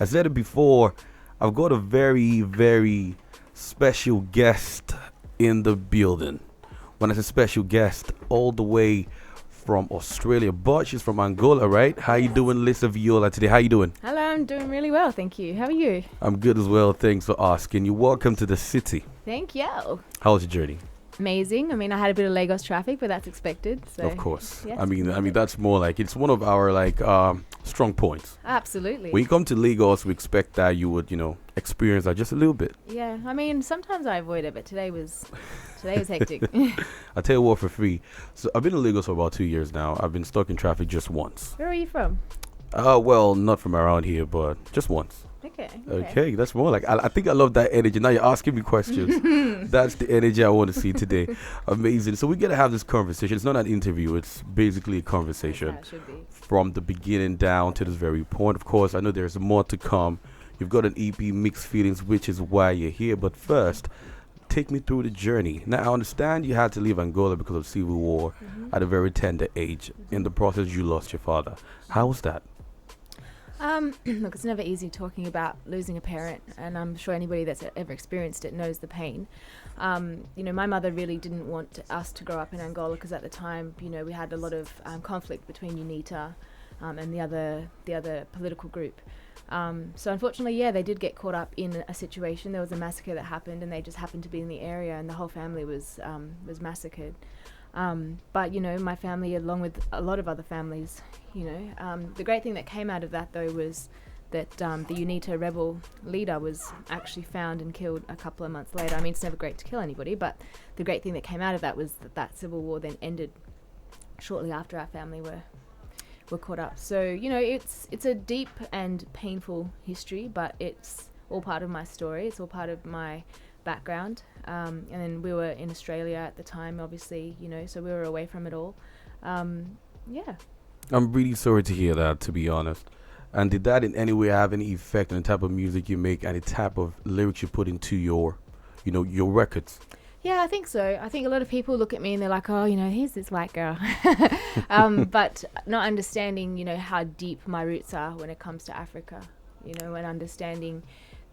I said it before. I've got a very, very special guest in the building. When I say special guest, all the way from Australia, but she's from Angola, right? How you doing, Lisa Viola, today? How you doing? Hello, I'm doing really well, thank you. How are you? I'm good as well. Thanks for asking. You're welcome to the city. Thank you. How was your journey? Amazing. I mean, I had a bit of Lagos traffic, but that's expected. So Of course. yes, I mean that's more like it's one of our strong points. absolutely. When you come to Lagos, we expect that you would, experience that just a little bit. Yeah, I mean, sometimes I avoid it, but today was hectic. I'll tell you what for free. So I've been in Lagos for about 2 years now. I've been stuck in traffic just once. Where are you from? Well, not from around here, but just once. Okay, that's more like I think I love that energy. Now you're asking me questions. That's the energy I want to see today. Amazing. So we're gonna have this conversation. It's not an interview. It's basically a conversation Yeah, it should be. from the beginning down to this very point. Of course, I know there's more to come. You've got an EP, Mixed Feelings, which is why you're here. But first, take me through the journey. Now, I understand you had to leave Angola because of civil war at a very tender age. In the process, you lost your father. How was that? Look, it's never easy talking about losing a parent, and I'm sure anybody that's ever experienced it knows the pain. My mother really didn't want us to grow up in Angola because at the time, we had a lot of conflict between UNITA and the other political group. So unfortunately, they did get caught up in a situation. There was a massacre that happened, and they just happened to be in the area, and the whole family was massacred. But my family, along with a lot of other families, the great thing that came out of that though was that the UNITA rebel leader was actually found and killed a couple of months later. I mean, it's never great to kill anybody, but the great thing that came out of that was that civil war then ended shortly after our family were caught up. So it's a deep and painful history, but it's all part of my story. It's all part of my background. And then we were in Australia at the time, obviously, so we were away from it all. I'm really sorry to hear that, to be honest. And did that in any way have any effect on the type of music you make and the type of lyrics you put into your records? Yeah, I think so. I think a lot of people look at me and they're like, oh, here's this white girl. But not understanding, how deep my roots are when it comes to Africa, and understanding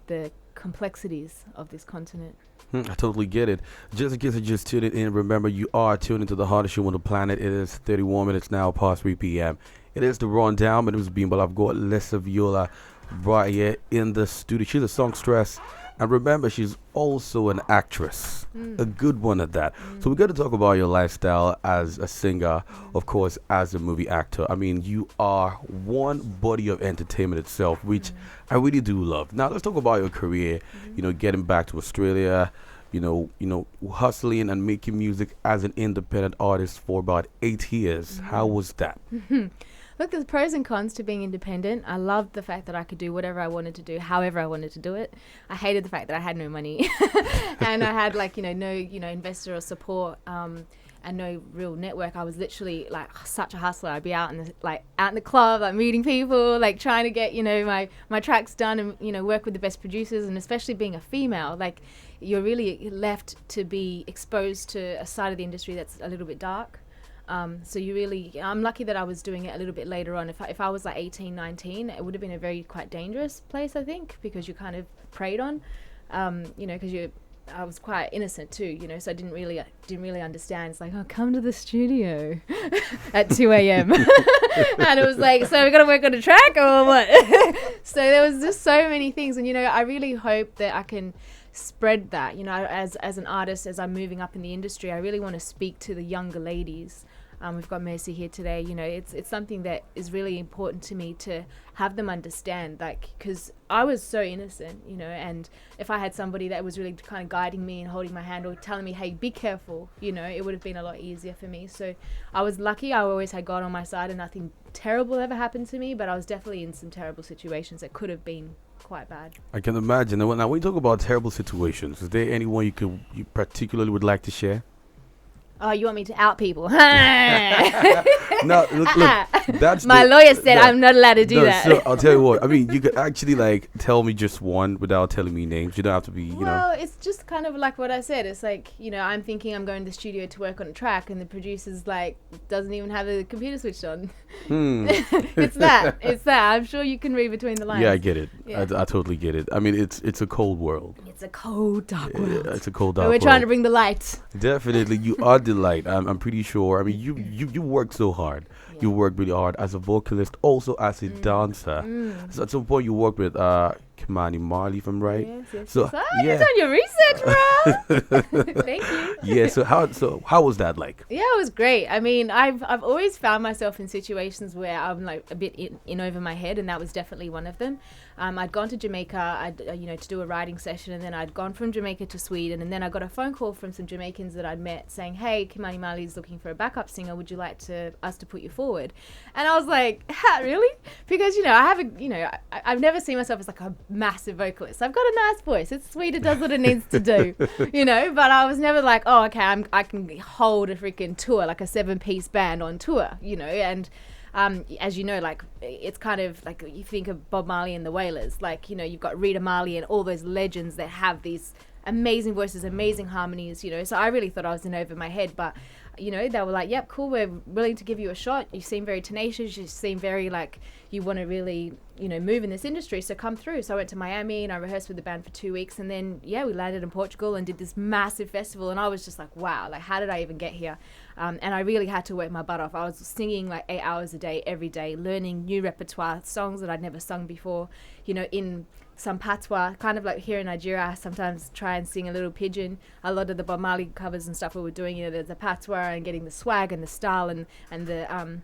the complexities of this continent. I totally get it. Just in case you just tuned in, remember you are tuned into the hardest show on the planet. It is 31 minutes now past 3 p.m. It is the rundown. My name is Bimbo. I've got Lisa Viola right here in the studio. She's a songstress. And remember, she's also an actress, a good one at that. So we're going to talk about your lifestyle as a singer, of course, as a movie actor. I mean, you are one body of entertainment itself, which I really do love. Now, let's talk about your career, getting back to Australia, hustling and making music as an independent artist for about 8 years. How was that? Look, there's pros and cons to being independent. I loved the fact that I could do whatever I wanted to do, however I wanted to do it. I hated the fact that I had no money and I had no, investor or support, and no real network. I was literally like such a hustler. I'd be out in the club, like meeting people, like trying to get, my tracks done and, work with the best producers. And especially being a female, like you're really left to be exposed to a side of the industry that's a little bit dark. So I'm lucky that I was doing it a little bit later on. If I was like 18, 19, it would have been a very quite dangerous place, I think, because you're kind of preyed on, because I was quite innocent too, so I didn't really understand. It's like, oh, come to the studio at 2 a.m. And it was like, so we got to work on a track or what? So there was just so many things. And, I really hope that I can spread that, as an artist, as I'm moving up in the industry. I really want to speak to the younger ladies. We've got Mercy here today. It's something that is really important to me to have them understand, because I was so innocent, and if I had somebody that was really kind of guiding me and holding my hand or telling me, hey, be careful, it would have been a lot easier for me. So I was lucky. I always had God on my side and nothing terrible ever happened to me, but I was definitely in some terrible situations that could have been quite bad. I can imagine. Now, when you talk about terrible situations, is there anyone you particularly would like to share? Oh, you want me to out people? No, look, that's My lawyer said I'm not allowed to do that. So I'll tell you what. I mean, you could actually like tell me just one without telling me names. You don't have to be, Well, it's just kind of like what I said. It's like, I'm thinking I'm going to the studio to work on a track, and the producer's like doesn't even have the computer switched on. It's that. I'm sure you can read between the lines. Yeah, I get it. Yeah. I totally get it. I mean, it's a cold world. It's a cold, dark world. It's a cold, dark But we're world. trying to bring the light. Definitely, you are the light. I'm pretty sure. I mean, you work so hard. Yeah. You work really hard as a vocalist, also as a dancer. So at some point, you worked with Kimani Marley, if I'm right. Yes. So You've done your research, bro. Thank you. Yeah. So how was that like? Yeah, it was great. I mean, I've always found myself in situations where I'm like a bit in over my head, and that was definitely one of them. I'd gone to Jamaica, to do a writing session, and then I'd gone from Jamaica to Sweden, and then I got a phone call from some Jamaicans that I'd met saying, "Hey, Kimani Marley's looking for a backup singer. Would you like us to put you forward?" And I was like, really? Because I've never seen myself as like a massive vocalist. I've got a nice voice. It's sweet. It does what it needs to do, But I was never like, oh, okay, I can hold a freaking tour, like a 7-piece band on tour, and. As you know, like it's kind of like you think of Bob Marley and the Wailers, like you've got Rita Marley and all those legends that have these amazing voices, amazing harmonies, So I really thought I was in over my head, but they were like, "Yep, cool, we're willing to give you a shot. You seem very tenacious. You seem very like you want to really, move in this industry. So come through." So I went to Miami and I rehearsed with the band for 2 weeks, and then we landed in Portugal and did this massive festival. And I was just like, wow, like how did I even get here? And I really had to work my butt off. I was singing like 8 hours a day, every day, learning new repertoire, songs that I'd never sung before, in some patois, kind of like here in Nigeria. I sometimes try and sing a little pidgin. A lot of the Bob Marley covers and stuff we were doing, there's the patois and getting the swag and the style and the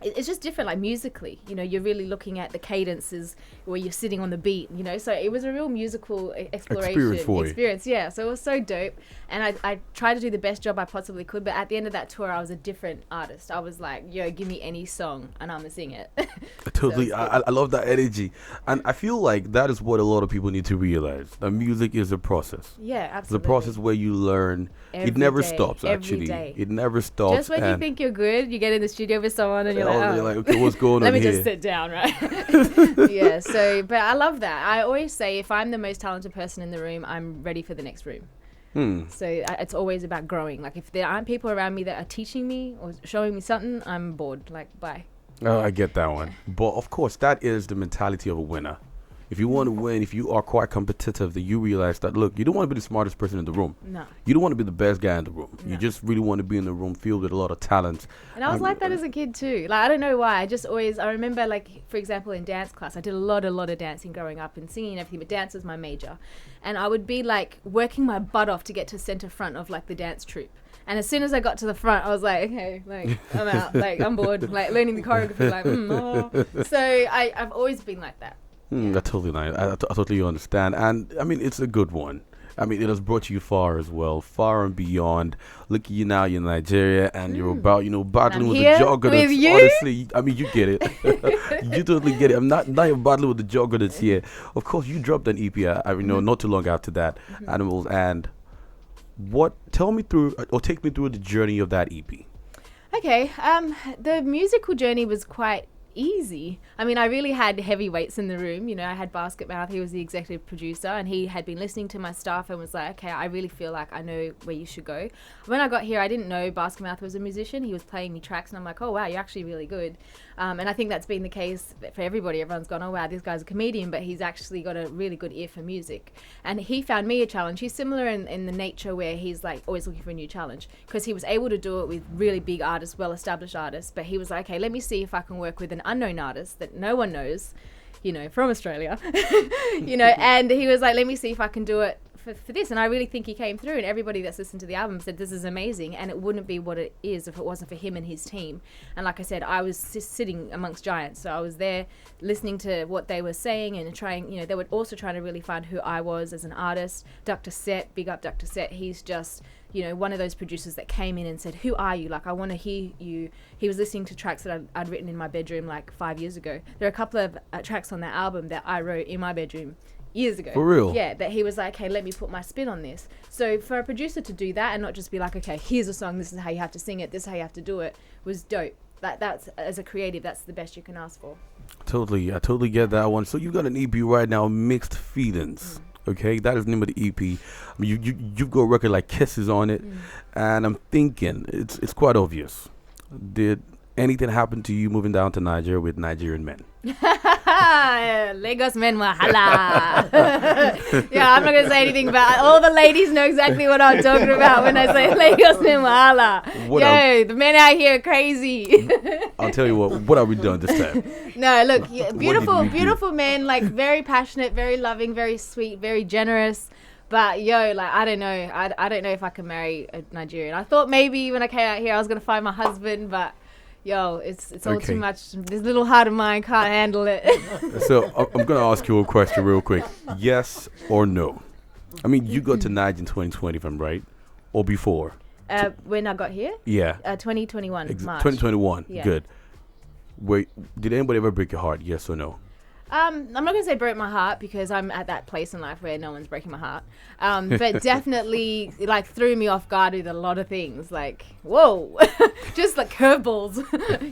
it's just different, like musically, you're really looking at the cadences where you're sitting on the beat, so it was a real musical exploration experience. Yeah, so it was so dope, and I tried to do the best job I possibly could, but at the end of that tour I was a different artist. I was like, yo, give me any song and I'm gonna sing it. Totally. So I love that energy, and I feel like that is what a lot of people need to realize, that music is a process. Yeah, absolutely. It's a process where you learn. It never stops, actually. It never stops. Just when you think you're good, you get in the studio with someone and you're like, okay, what's going on here? Let me just sit down, right? Yeah, so, but I love that. I always say if I'm the most talented person in the room, I'm ready for the next room. So it's always about growing. Like if there aren't people around me that are teaching me or showing me something, I'm bored. Like, bye. Oh, I get that one. But of course, that is the mentality of a winner. If you want to win, if you are quite competitive, then you realize that, look, you don't want to be the smartest person in the room. No. You don't want to be the best guy in the room. No. You just really want to be in the room filled with a lot of talent. And I was like that as a kid too. Like, I don't know why. I remember, like, for example, in dance class, I did a lot of dancing growing up and singing and everything, but dance was my major. And I would be, like, working my butt off to get to center front of, like, the dance troupe. And as soon as I got to the front, I was like, okay, like, I'm out. Like, I'm bored. Like, learning the choreography, like, oh. So I've always been like that. That's totally nice. I totally understand. And, I mean, it's a good one. I mean, it has brought you far as well, far and beyond. Look at you now, you're in Nigeria, and you're about, battling with the juggernauts. With you? Honestly, I mean, you get it. You totally get it. I'm not even battling with the juggernauts here. Of course, you dropped an EP, not too long after that, Animals. And take me through the journey of that EP. Okay. The musical journey was quite easy. I mean, I really had heavyweights in the room. I had Basket Mouth. He was the executive producer, and he had been listening to my stuff and was like, okay, I really feel like I know where you should go. When I got here, I didn't know Basket Mouth was a musician. He was playing me tracks, and I'm like, oh wow, you're actually really good. And I think that's been the case for everybody. Everyone's gone, oh wow, this guy's a comedian, but he's actually got a really good ear for music. And he found me a challenge. He's similar in the nature where he's like always looking for a new challenge, because he was able to do it with really big artists, well-established artists, but he was like, okay, let me see if I can work with an unknown artist that no one knows, from Australia, and he was like, let me see if I can do it for this. And I really think he came through, and everybody that's listened to the album said this is amazing, and it wouldn't be what it is if it wasn't for him and his team. And like I said, I was just sitting amongst giants, so I was there listening to what they were saying and trying, they were also trying to really find who I was as an artist. Dr. Set, big up Dr. Set, he's just one of those producers that came in and said, who are you? Like, I want to hear you. He was listening to tracks that I'd written in my bedroom like 5 years ago. There are a couple of tracks on that album that I wrote in my bedroom years ago. For real? Yeah, that he was like, hey, let me put my spin on this. So for a producer to do that and not just be like, okay, here's a song, this is how you have to sing it, this is how you have to do it, was dope. That's, as a creative, that's the best you can ask for. Totally. I totally get that one. So you got an EP right now, Mixed Feelings. Okay, that is the name of the EP. I mean, you've got a record like Kisses on it, and I'm thinking it's quite obvious. Did anything happen to you moving down to Nigeria with Nigerian men? Lagos men wahala. Yeah, I'm not gonna say anything about it. All the ladies know exactly what I'm talking about when I say Lagos men wahala. The men out here are crazy. I'll tell you what are we doing this time? No, look, beautiful men, like very passionate, very loving, very sweet, very generous. But I don't know. I don't know if I can marry a Nigerian. I thought maybe when I came out here I was gonna find my husband, but it's all too much. This little heart of mine can't handle it. So I'm going to ask you a question real quick. Yes or no? I mean, you got to Niger in 2020, if I'm right, or before? When I got here? Yeah. 2021, March. 2021, yeah. Good. Wait, did anybody ever break your heart, yes or no? I'm not going to say broke my heart because I'm at that place in life where no one's breaking my heart. But definitely threw me off guard with a lot of things. Like, whoa, just like curveballs.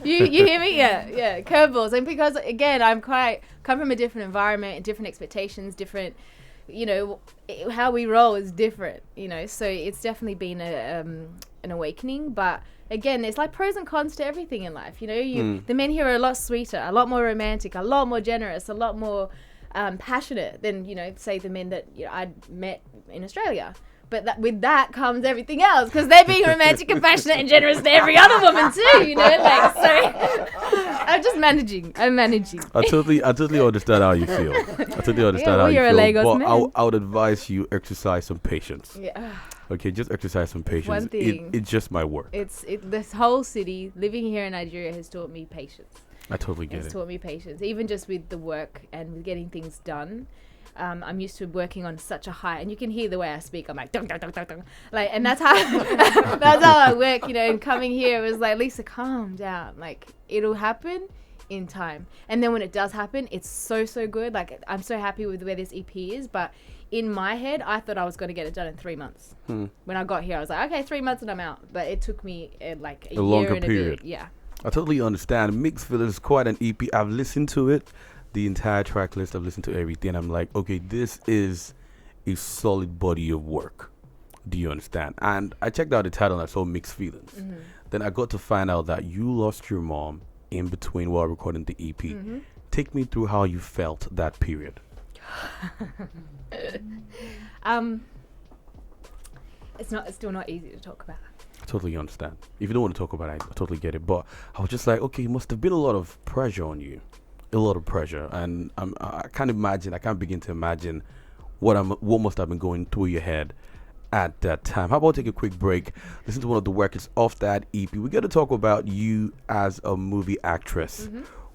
you hear me? Yeah, curveballs. And because, again, come from a different environment, different expectations, different, how we roll is different, So it's definitely been an awakening, but again, it's like pros and cons to everything in life. The men here are a lot sweeter, a lot more romantic, a lot more generous, a lot more passionate than, say the men that I'd met in Australia. But with that comes everything else, because they're being romantic and passionate and generous to every other woman too, so I'm just managing. I'm managing. I totally understand how you feel. You're a Lagos man. I would advise you exercise some patience. Yeah. Okay, just exercise some patience. One thing. It's just my work. This whole city, living here in Nigeria, has taught me patience. I totally get it. It's taught me patience, even just with the work and with getting things done. I'm used to working on such a high, and you can hear the way I speak. I'm like, dun, dun, dun, dun, dun. And that's how I work, And coming here, it was like, Lisa, calm down. Like, it'll happen in time. And then when it does happen, it's so good. Like, I'm so happy with where this EP is, but in my head, I thought I was going to get it done in 3 months. When I got here, I was like, okay, 3 months and I'm out. But it took me a year longer and period. a bit. Yeah. I totally understand. Mixed Feelings is quite an EP. I've listened to it, the entire track list. I've listened to everything. I'm like, okay, this is a solid body of work. Do you understand? And I checked out the title and I saw Mixed Feelings. Then I got to find out that you lost your mom in between while recording the EP. Take me through how you felt that period. It's still not easy to talk about. I totally understand. If you don't want to talk about it, I totally get it. But I was just like, okay, it must have been a lot of pressure on you. A lot of pressure. And I can't begin to imagine what must have been going through your head at that time. How about take a quick break, listen to one of the records off that EP. We got to talk about you as a movie actress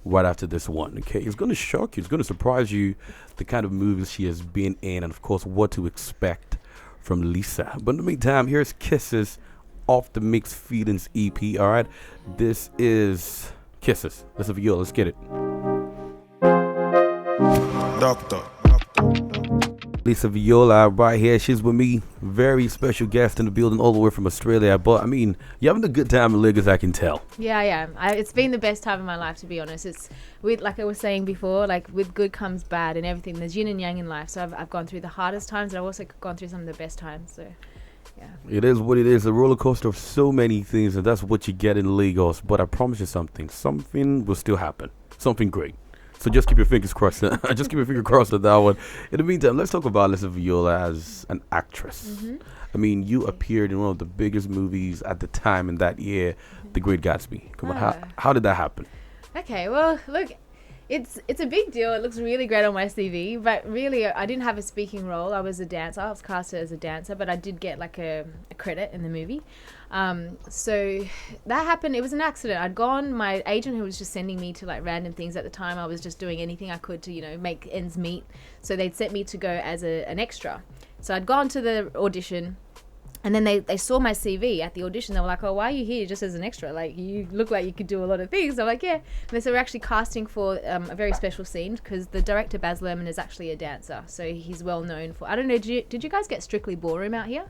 right after this one. Okay, it's going to shock you, it's going to surprise you, the kind of movies she has been in, and of course what to expect from Lisa. But in the meantime, here's Kisses off the Mixed Feelings EP. All right, this is Kisses. Let's have Viola. Let's get it. Doctor Lisa Viola right here. She's with me. Very special guest in the building all the way from Australia. But I mean, you're having a good time in Lagos, I can tell. Yeah, I am. It's been the best time of my life, to be honest. It's with, like I was saying before, like with good comes bad and everything. There's yin and yang in life. So I've gone through the hardest times, and I've also gone through some of the best times. So yeah. It is what it is. A roller coaster of so many things, and that's what you get in Lagos. But I promise you something. Something will still happen. Something great. So just keep your fingers crossed. Just keep your finger crossed on that one. In the meantime, let's talk about Lisa Viola as an actress. I mean, you appeared in one of the biggest movies at the time in that year, The Great Gatsby. Come on, how did that happen? Okay, well, look, it's a big deal. It looks really great on my CV, but really, I didn't have a speaking role. I was a dancer. I was casted as a dancer, but I did get like a credit in the movie. So that happened. It was an accident. I'd gone, my agent, who was just sending me to like random things at the time, I was just doing anything I could to, make ends meet. So they'd sent me to go as an extra. So I'd gone to the audition, And then they saw my CV at the audition. They were like, oh, why are you here just as an extra? Like, you look like you could do a lot of things. I'm like, yeah. And they said, we're actually casting for a very special scene because the director, Baz Luhrmann, is actually a dancer. So he's well known for, I don't know, did you guys get Strictly Ballroom out here?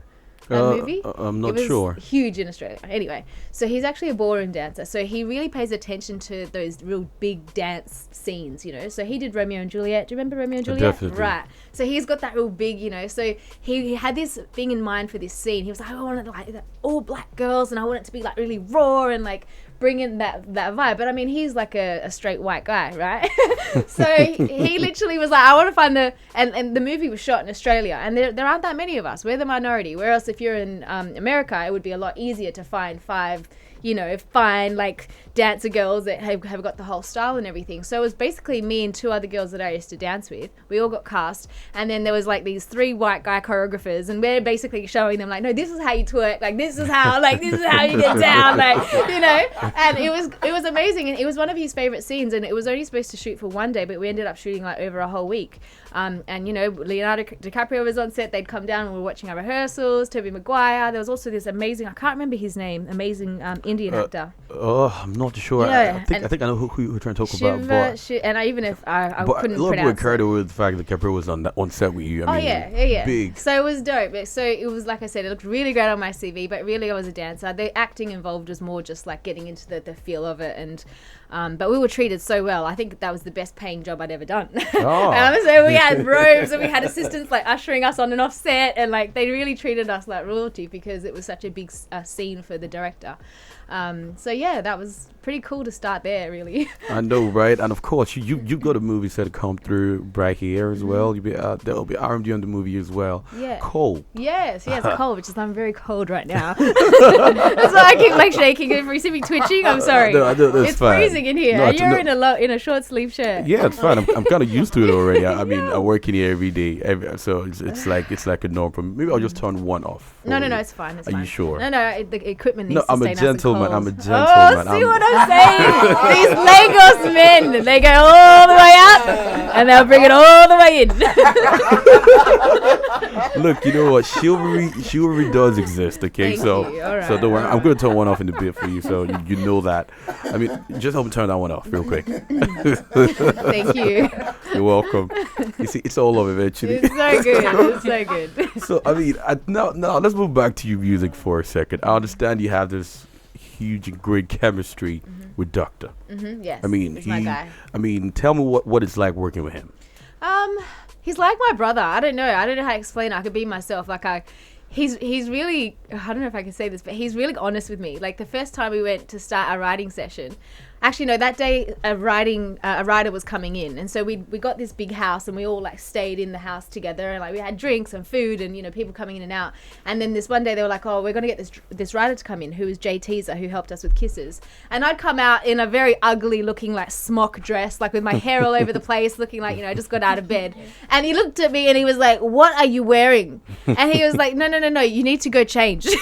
That movie? I'm not it was sure. Huge in Australia. Anyway, so he's actually a ballroom dancer. So he really pays attention to those real big dance scenes, you know. So he did Romeo and Juliet. Do you remember Romeo and Juliet? Definitely. Right. So he's got that real big, you know. So he had this thing in mind for this scene. He was like, I want it like all black girls, and I want it to be like really raw and like bring in that vibe. But I mean, he's like a straight white guy, right? So he literally was like, I want to find and the movie was shot in Australia, and there aren't that many of us. We're the minority. Whereas if you're in America, it would be a lot easier to find five, you know, fine like dancer girls that have got the whole style and everything. So it was basically me and two other girls that I used to dance with. We all got cast, and then there was like these three white guy choreographers, and we're basically showing them like, no, this is how you twerk, like this is how you get down, like, you know. And it was amazing, and it was one of his favorite scenes, and it was only supposed to shoot for one day, but we ended up shooting like over a whole week. And you know, Leonardo DiCaprio was on set. They'd come down and we were watching our rehearsals. Tobey Maguire. There was also this amazing, I can't remember his name, amazing Indian actor. Oh, I'm not sure. Yeah, I think I know who you're trying to talk about. And I couldn't a pronounce lot of people it. carried away with the fact that DiCaprio was on set with you. I mean, yeah. Big. So it was dope. So it was, like I said, it looked really great on my CV, but really I was a dancer. The acting involved was more just like getting into the feel of it, and but we were treated so well. I think that was the best paying job I'd ever done. Oh. So we had robes and we had assistants like ushering us on and off set, and like they really treated us like royalty because it was such a big scene for the director. So yeah, that was pretty cool to start there, really. I know, right? And of course, you got a movie set to come through right here as well. You'll be there'll be R&D on the movie as well. Yeah. Cold. Yes, cold, which is I'm very cold right now. That's why I keep like shaking. If you see me twitching, I'm sorry. No, that's it's fine. freezing in here. No, You're in a short sleeve shirt. Yeah, it's fine. I'm kind of used to it already. I mean, I work in here every day, so it's like a norm for me. Maybe I'll just turn one off. No, it's fine. It's Are fine. you sure? No, the equipment needs No, to I'm stay a nice and gentleman. cold. I'm a gentleman. Oh, see what I'm saying? These Lagos men, they go all the way out and they'll bring it all the way in. Look, you know what? Chivalry does exist, okay? Thank so you. All right, so don't worry. all I'm going to turn one off in a bit for you, so you know that. I mean, just help me turn that one off real quick. Thank you. You're welcome. You see, it's all over eventually. It's so good. It's so good. So, I mean, now let's move back to your music for a second. I understand you have this huge and great chemistry with Doctor. Yes. I mean, he's my guy. I mean, tell me what it's like working with him. He's like my brother. I don't know how to explain it. I could be myself. He's really, I don't know if I can say this, but he's really honest with me. Like the first time we went to start our writing session, actually no, that day a writer was coming in, and so we got this big house, and we all like stayed in the house together, and like we had drinks and food, and you know, people coming in and out. And then this one day they were like, oh, we're gonna get this writer to come in who is Jay Teaser, who helped us with Kisses. And I'd come out in a very ugly looking like smock dress, like with my hair all over the place, looking like, you know, I just got out of bed. And he looked at me and he was like, what are you wearing? And he was like, no, you need to go change. And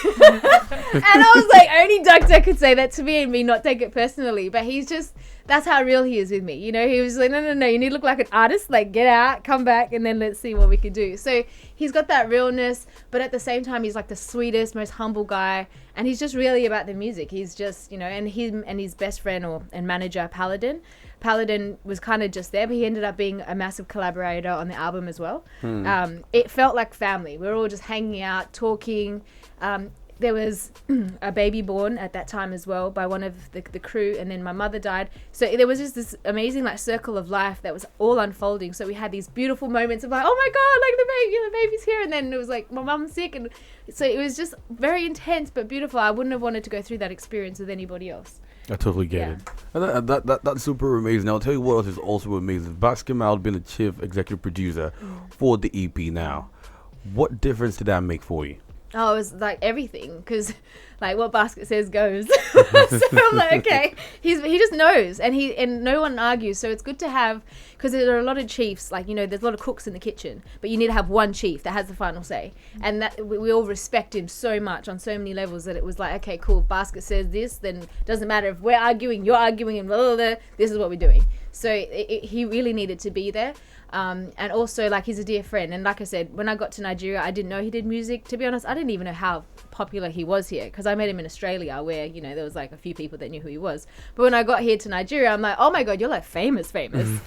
I was like, only Doctor could say that to me and me not take it personally. But he's just, that's how real he is with me. You know, he was like, no, you need to look like an artist, like get out, come back, and then let's see what we can do. So he's got that realness, but at the same time, he's like the sweetest, most humble guy. And he's just really about the music. He's just, you know, and him and his best friend and manager, Paladin was kind of just there, but he ended up being a massive collaborator on the album as well. It felt like family. We were all just hanging out, talking. There was a baby born at that time as well by one of the crew, and then my mother died. So there was just this amazing like circle of life that was all unfolding. So we had these beautiful moments of like, oh my God, like the baby's here. And then it was like, my mum's sick. And so it was just very intense, but beautiful. I wouldn't have wanted to go through that experience with anybody else. I totally get it. And that's super amazing. I'll tell you what else is also amazing. Baskin Mal been the chief executive producer for the EP now. What difference did that make for you? Oh, it was like everything, because like what Basket says goes. So I'm like, okay, he just knows, and no one argues. So it's good to have, because there are a lot of chiefs, like, you know, there's a lot of cooks in the kitchen, but you need to have one chief that has the final say, and that we all respect him so much on so many levels that it was like, okay, cool. If Basket says this, then it doesn't matter if we're arguing, you're arguing, and blah, blah, blah, this is what we're doing. So he really needed to be there. And also, like, he's a dear friend. And like I said, when I got to Nigeria, I didn't know he did music. To be honest, I didn't even know how popular he was here, because I met him in Australia, where, you know, there was like a few people that knew who he was. But when I got here to Nigeria, I'm like, oh my God, you're like famous. Whoa.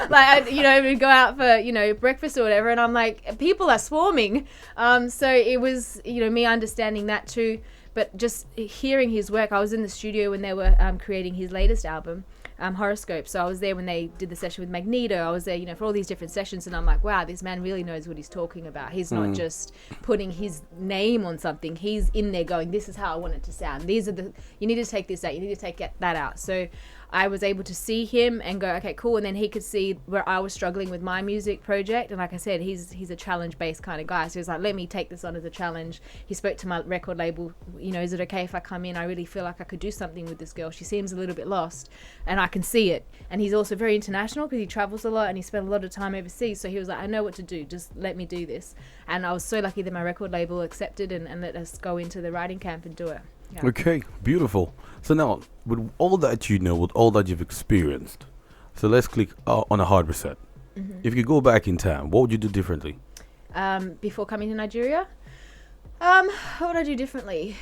Like, we go out for, breakfast or whatever, and I'm like, people are swarming. So it was, me understanding that too. But just hearing his work, I was in the studio when they were creating his latest album, Horoscope. So I was there when they did the session with Magneto. I was there, for all these different sessions, and I'm like, wow, this man really knows what he's talking about. He's not just putting his name on something. He's in there going, this is how I want it to sound. You need to take this out. You need to take that out. So I was able to see him and go, okay, cool. And then he could see where I was struggling with my music project. And like I said, he's a challenge-based kind of guy. So he was like, let me take this on as a challenge. He spoke to my record label, is it okay if I come in? I really feel like I could do something with this girl. She seems a little bit lost, and I can see it. And he's also very international because he travels a lot and he spent a lot of time overseas. So he was like, I know what to do. Just let me do this. And I was so lucky that my record label accepted and let us go into the writing camp and do it. Yeah. Okay, beautiful. So now, with all that with all that you've experienced, so let's click on a hard reset. Mm-hmm. If you could go back in time, what would you do differently? Before coming to Nigeria? What would I do differently?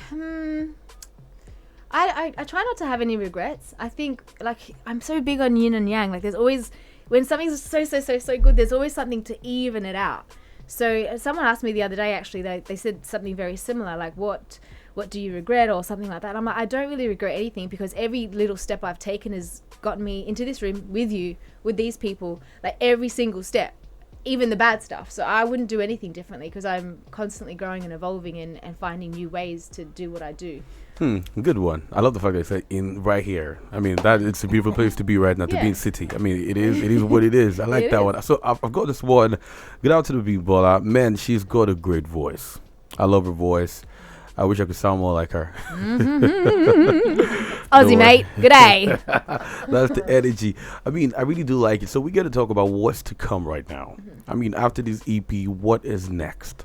I try not to have any regrets. I think, like, I'm so big on yin and yang. Like, there's always, when something's so good, there's always something to even it out. So someone asked me the other day, actually, they said something very similar, like, what do you regret, or something like that. I'm like, I don't really regret anything, because every little step I've taken has gotten me into this room with you, with these people, like every single step, even the bad stuff. So I wouldn't do anything differently, because I'm constantly growing and evolving and finding new ways to do what I do. Good one. I love the fact that they say right here. I mean, that it's a beautiful place to be right now, to be in city. I mean, it is what it is. I like that one. So I've got this one. Get out to the Viola. Man, she's got a great voice. I love her voice. I wish I could sound more like her. Aussie, mate. Good day. That's the energy. I mean, I really do like it. So we got to talk about what's to come right now. I mean, after this EP, what is next?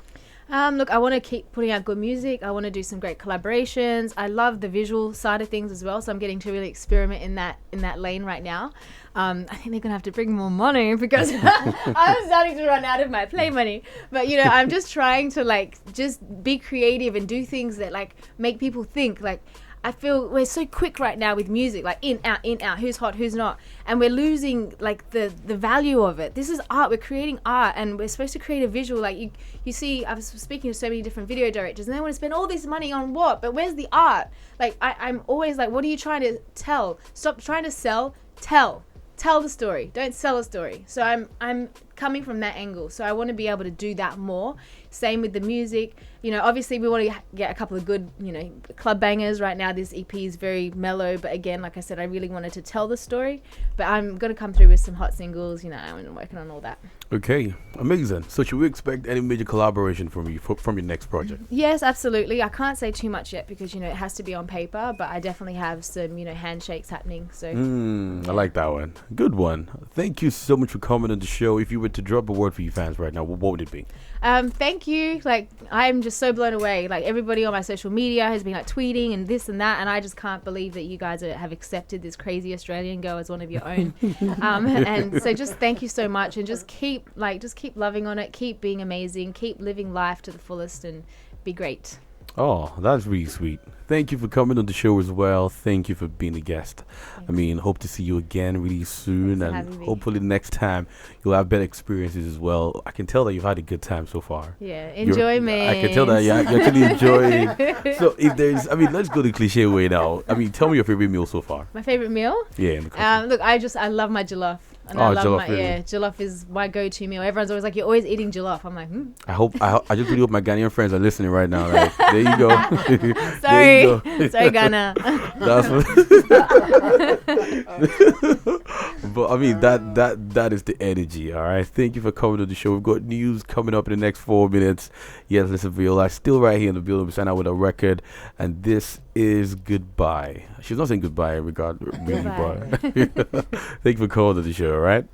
Look, I want to keep putting out good music. I want to do some great collaborations. I love the visual side of things as well, so I'm getting to really experiment in that lane right now. I think they're gonna have to bring more money, because I'm starting to run out of my play money. But I'm just trying to just be creative and do things that make people think. I feel we're so quick right now with music, like in, out, who's hot, who's not. And we're losing the value of it. This is art. We're creating art, and we're supposed to create a visual. You see, I was speaking to so many different video directors, and they want to spend all this money on what? But where's the art? I'm always like, what are you trying to tell? Stop trying to sell, tell the story. Don't sell a story. So I'm coming from that angle. So I want to be able to do that more. Same with the music. Obviously we want to get a couple of good, club bangers. Right now this EP is very mellow, but again, like I said, I really wanted to tell the story. But I'm going to come through with some hot singles, and I'm working on all that. Okay, amazing. So should we expect any major collaboration from you from your next project? Yes, absolutely. I can't say too much yet, because it has to be on paper, but I definitely have some handshakes happening. So I like that one. Good one. Thank you so much for coming on the show. If you were to drop a word for your fans right now, what would it be? Thank you. I'm just so blown away. Everybody on my social media has been tweeting and this and that, and I just can't believe that you guys have accepted this crazy Australian girl as one of your own. And so just thank you so much, and just keep loving on it, keep being amazing, keep living life to the fullest, and be great. Oh, that's really sweet. Thank you for coming on the show as well. Thank you for being a guest. Thanks. I mean, hope to see you again really soon, and hopefully next time you'll have better experiences as well. I can tell that you've had a good time so far. Yeah, enjoyment. I can tell that you're actually enjoying. So if there's, let's go the cliche way now. Tell me your favorite meal so far. My favorite meal? Yeah, in the country. Look, I love my jollof. And I love jollof is my go-to meal. Everyone's always like, you're always eating jollof. I'm like, I just really hope my Ghanaian friends are listening right now. There you go. Sorry, Ghana. That's what. But that is the energy. All right. Thank you for coming to the show. We've got news coming up in the next 4 minutes. Yes, listen, Viola, still right here in the building. We sign out with a record, and this is Goodbye. She's not saying goodbye in regard. Really, Goodbye. Thank you for calling to the show. All right.